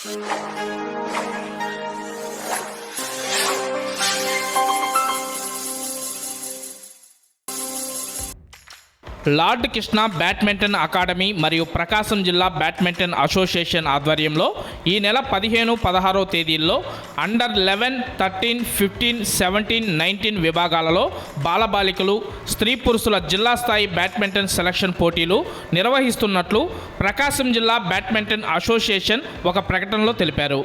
Lord Krishna badminton academy మరియు ప్రకాశం జిల్లా badminton association ఆధ్వర్యంలో ఈ నెల 15-16 తేదీల్లో అండర్ 11, 13, 15, 17, 19 విభాగాలలో బాలబాలికలు, స్త్రీ పురుషుల జిల్లా స్థాయి బ్యాడ్మింటన్ సెలక్షన్ పోటీలు నిర్వహిస్తున్నట్లు ప్రకాశం జిల్లా బ్యాడ్మింటన్ అసోసియేషన్ ఒక ప్రకటనలో తెలిపారు.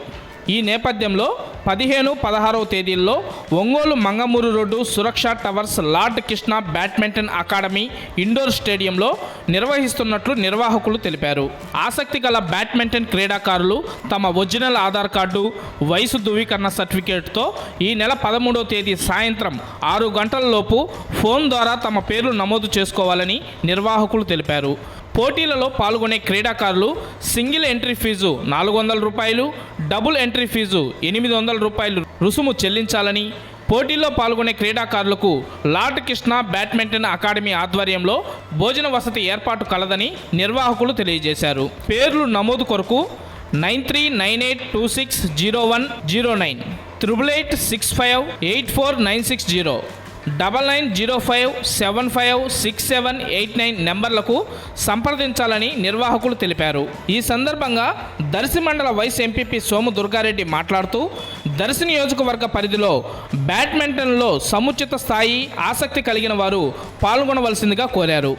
ఈ నేపథ్యంలో 15-16 తేదీల్లో Ongole Mangamuru road Suraksha towers Lord Krishna badminton academy indoor స్టేడియంలో నిర్వహిస్తున్నట్లు నిర్వాహకులు తెలిపారు. ఆసక్తి గల బ్యాడ్మింటన్ క్రీడాకారులు తమ ఒరిజినల్ ఆధార్ కార్డు, వయసు ధృవీకరణ సర్టిఫికేట్తో ఈ నెల 13వ తేదీ సాయంత్రం 6 గంటలలోపు ఫోన్ ద్వారా తమ పేర్లు నమోదు చేసుకోవాలని నిర్వాహకులు తెలిపారు. పోటీలలో పాల్గొనే క్రీడాకారులు సింగిల్ ఎంట్రీ ఫీజు 400 రూపాయలు, డబుల్ ఎంట్రీ ఫీజు 800 రూపాయలు రుసుము చెల్లించాలని, పోటీల్లో పాల్గొనే క్రీడాకారులకు లార్డ్ కృష్ణ బ్యాడ్మింటన్ అకాడమీ ఆధ్వర్యంలో భోజన వసతి ఏర్పాటు కలదని నిర్వాహకులు తెలియజేశారు. పేర్లు నమోదు కొరకు 9398260109, 8886584960, 9905756789 నెంబర్లకు సంప్రదించాలని నిర్వాహకులు తెలిపారు. ఈ సందర్భంగా దర్శి మండల వైస్ ఎంపీపీ సోము దుర్గారెడ్డి మాట్లాడుతూ దర్శి నియోజకవర్గ పరిధిలో బ్యాడ్మింటన్లో సముచిత స్థాయి ఆసక్తి కలిగిన వారు పాల్గొనవలసిందిగా కోరారు.